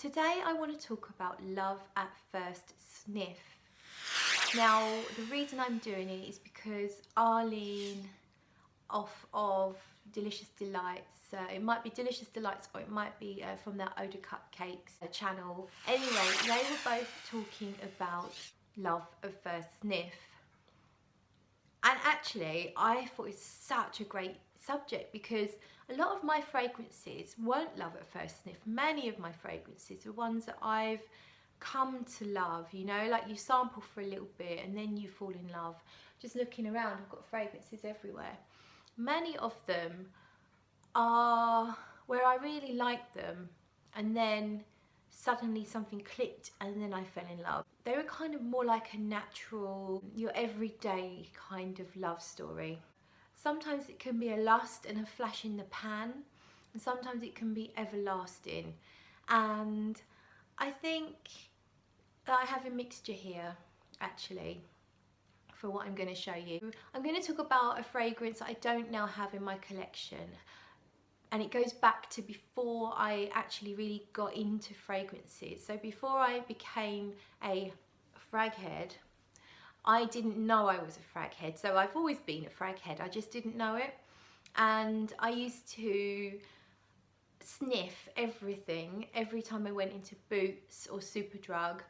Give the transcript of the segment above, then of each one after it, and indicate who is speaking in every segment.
Speaker 1: Today I want to talk about love at first sniff. Now the reason I'm doing it is because Arlene off of Delicious Delights, it might be Delicious Delights or it might be from that Eau de Cupcakes channel. Anyway, they were both talking about love at first sniff. And actually I thought it's such a great subject because a lot of my fragrances weren't love at first sniff. Many of my fragrances are ones that I've come to love, you know, like you sample for a little bit and then you fall in love. Just looking around, I've got fragrances everywhere. Many of them are where I really liked them and then suddenly something clicked and then I fell in love. They were kind of more like a natural, your everyday kind of love story. Sometimes it can be a lust and a flash in the pan, and sometimes it can be everlasting. And I think that I have a mixture here, actually, for what I'm going to show you. I'm going to talk about a fragrance that I don't now have in my collection. And it goes back to before I actually really got into fragrances. So before I became a frag head, I didn't know I was a frag head. So I've always been a frag head, I just didn't know it. And I used to sniff everything every time I went into Boots or Superdrug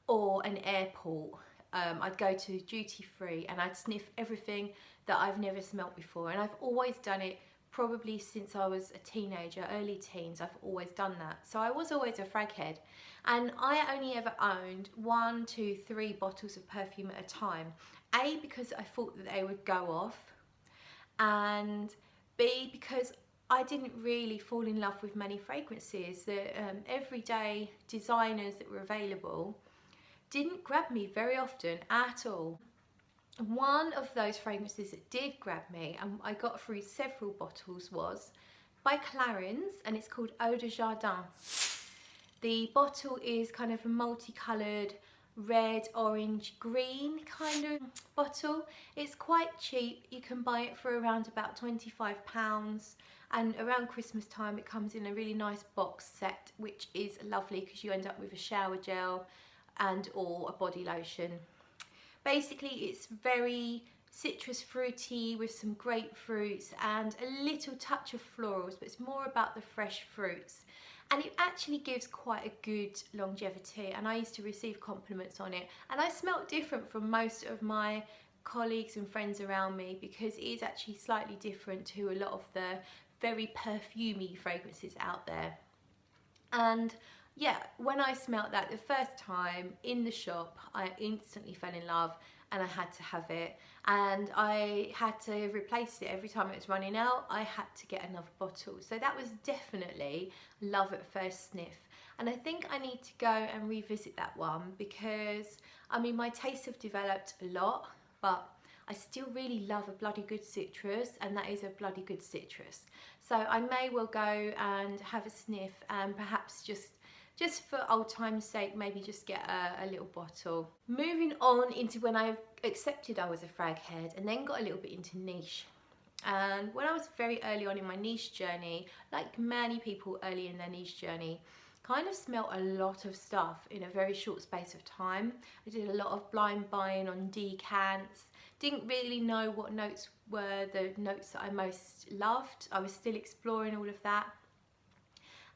Speaker 1: or an airport. I'd go to duty free and I'd sniff everything that I've never smelt before. And I've always done it probably since I was a teenager, early teens. I've always done that. So I was always a frag head. And I only ever owned 1, 2, 3 bottles of perfume at a time. A, because I thought that they would go off. And B, because I didn't really fall in love with many fragrances. The everyday designers that were available didn't grab me very often at all. One of those fragrances that did grab me, and I got through several bottles, was by Clarins, and it's called Eau de Chardin. The bottle is kind of a multicoloured red, orange, green kind of bottle. It's quite cheap. You can buy it for around about £25, and around Christmas time it comes in a really nice box set, which is lovely because you end up with a shower gel and or a body lotion. Basically it's very citrus fruity with some grapefruits and a little touch of florals, but it's more about the fresh fruits. And it actually gives quite a good longevity, and I used to receive compliments on it. And I smelt different from most of my colleagues and friends around me because it is actually slightly different to a lot of the very perfumey fragrances out there. And yeah, when I smelt that the first time in the shop, I instantly fell in love and I had to have it. And I had to replace it every time it was running out. I had to get another bottle. So that was definitely love at first sniff. And I think I need to go and revisit that one because, I mean, my tastes have developed a lot, but I still really love a bloody good citrus, and that is a bloody good citrus. So I may well go and have a sniff and perhaps just for old time's sake, maybe just get a little bottle. Moving on into when I accepted I was a frag head and then got a little bit into niche. And when I was very early on in my niche journey, like many people early in their niche journey, kind of smelt a lot of stuff in a very short space of time. I did a lot of blind buying on decants, didn't really know what notes were the notes that I most loved. I was still exploring all of that.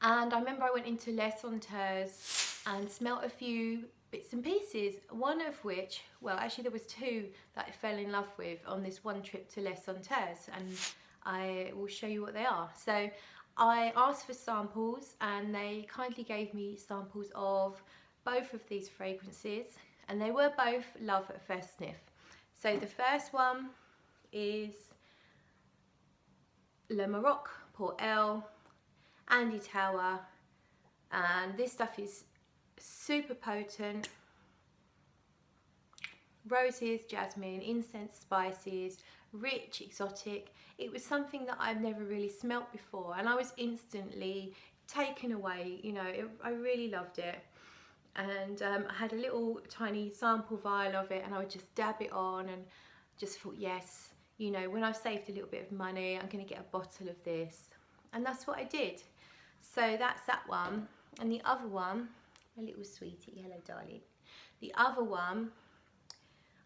Speaker 1: And I remember I went into Les Senteurs and smelt a few bits and pieces, one of which, well actually there was 2 that I fell in love with on this one trip to Les Senteurs, and I will show you what they are. So I asked for samples and they kindly gave me samples of both of these fragrances, and they were both love at first sniff. So the first one is Le Maroc Port L Andy Tower, and this stuff is super potent. Roses, jasmine, incense, spices, rich, exotic. It was something that I've never really smelt before, and I was instantly taken away, you know, I really loved it. And I had a little tiny sample vial of it, and I would just dab it on and just thought, yes, you know, when I've saved a little bit of money, I'm going to get a bottle of this. And that's what I did. So that's that one. And the other one, my little sweetie, hello darling. The other one,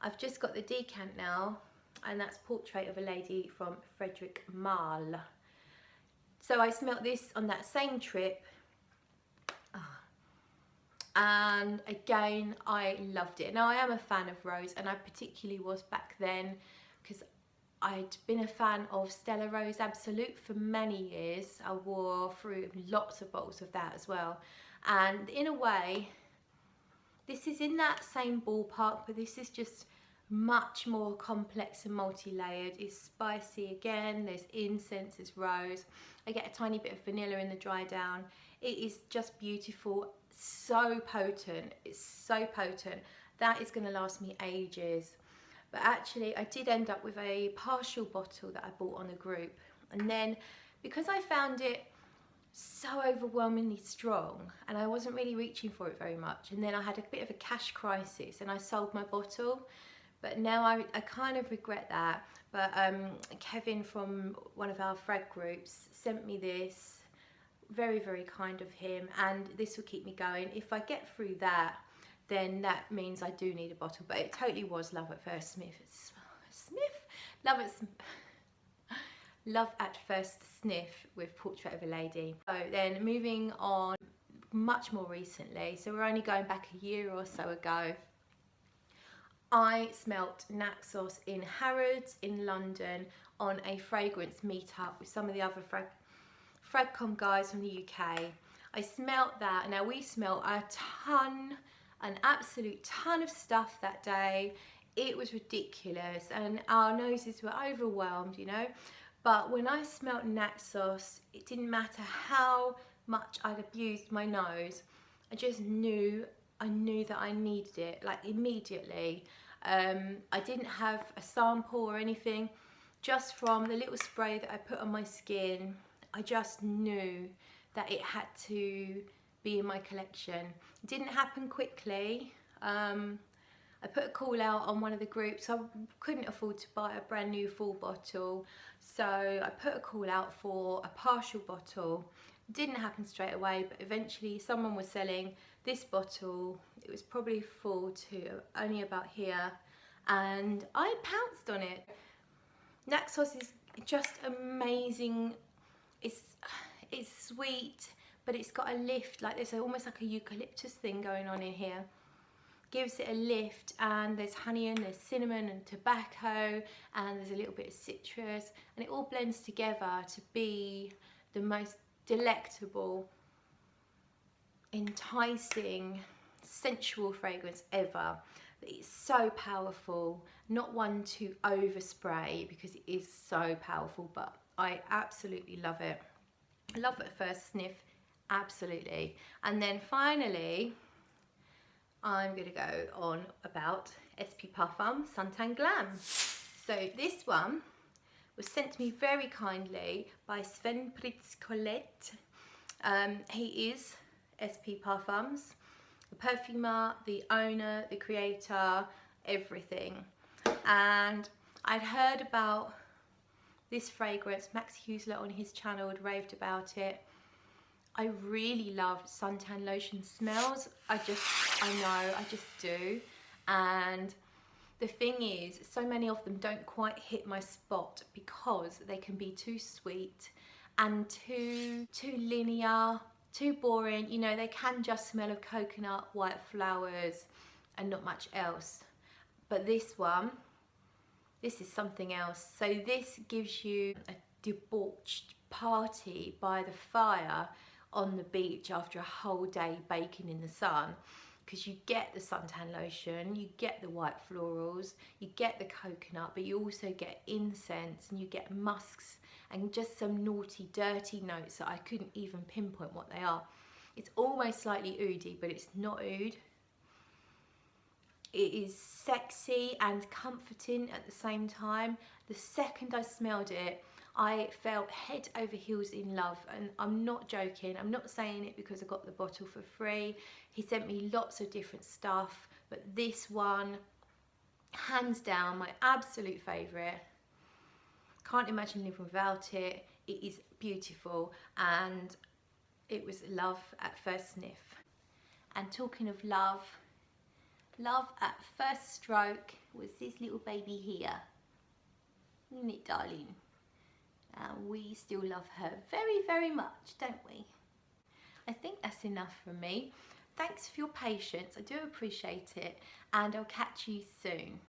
Speaker 1: I've just got the decant now, and that's Portrait of a Lady from Frederick Malle. So I smelt this on that same trip, and again I loved it. Now I am a fan of rose, and I particularly was back then because I'd been a fan of Stella Rose Absolute for many years. I wore through lots of bottles of that as well, and in a way this is in that same ballpark, but this is just much more complex and multi-layered. It's spicy again, there's incense, there's rose. I get a tiny bit of vanilla in the dry down. It is just beautiful, so potent, it's so potent. That is going to last me ages. But actually I did end up with a partial bottle that I bought on a group, and then because I found it so overwhelmingly strong and I wasn't really reaching for it very much, and then I had a bit of a cash crisis and I sold my bottle. But now I kind of regret that. But Kevin from one of our frag groups sent me this, very, very kind of him, and this will keep me going. If I get through that, then that means I do need a bottle. But it totally was love at first love at first sniff with Portrait of a Lady. So then moving on much more recently, so we're only going back a year or so ago, I smelt Naxos in Harrods in London on a fragrance meetup with some of the other Fragcom guys from the UK. I smelt that. Now we smelt an absolute ton of stuff that day. It was ridiculous and our noses were overwhelmed, you know. But when I smelt Naxos, it didn't matter how much I'd abused my nose. I just knew that I needed it, like immediately. I didn't have a sample or anything, just from the little spray that I put on my skin, I just knew that it had to be in my collection. It didn't happen quickly. I put a call out on one of the groups. I couldn't afford to buy a brand new full bottle, so I put a call out for a partial bottle. It didn't happen straight away, but eventually someone was selling this bottle. It was probably full to only about here, and I pounced on it. Naxos is just amazing. It's sweet, but it's got a lift, like there's almost like a eucalyptus thing going on in here. Gives it a lift, and there's honey and there's cinnamon and tobacco, and there's a little bit of citrus, and it all blends together to be the most delectable, enticing, sensual fragrance ever. It's so powerful, not one to overspray because it is so powerful, but I absolutely love it. Love at first sniff, absolutely. And then finally, I'm going to go on about SP Parfum Suntan Glam. So this one was sent to me very kindly by Sven Pritz Colette. He is SP Parfums, the perfumer, the owner, the creator, everything. And I'd heard about this fragrance. Max Huesler on his channel had raved about it. I really love suntan lotion smells. I just do. And the thing is, so many of them don't quite hit my spot because they can be too sweet and too linear, too boring. You know, they can just smell of coconut, white flowers and not much else. But this one, this is something else. So this gives you a debauched party by the fire on the beach after a whole day baking in the sun, because you get the suntan lotion, you get the white florals, you get the coconut, but you also get incense and you get musks and just some naughty, dirty notes that I couldn't even pinpoint what they are. It's almost slightly oudy, but it's not oud. It is sexy and comforting at the same time. The second I smelled it, I felt head over heels in love, and I'm not joking. I'm not saying it because I got the bottle for free. He sent me lots of different stuff, but this one, hands down, my absolute favourite. Can't imagine living without it. It is beautiful, and it was love at first sniff. And talking of love, love at first stroke was this little baby here. Isn't it, darling? And we still love her very, very much, don't we? I think that's enough from me. Thanks for your patience. I do appreciate it, and I'll catch you soon.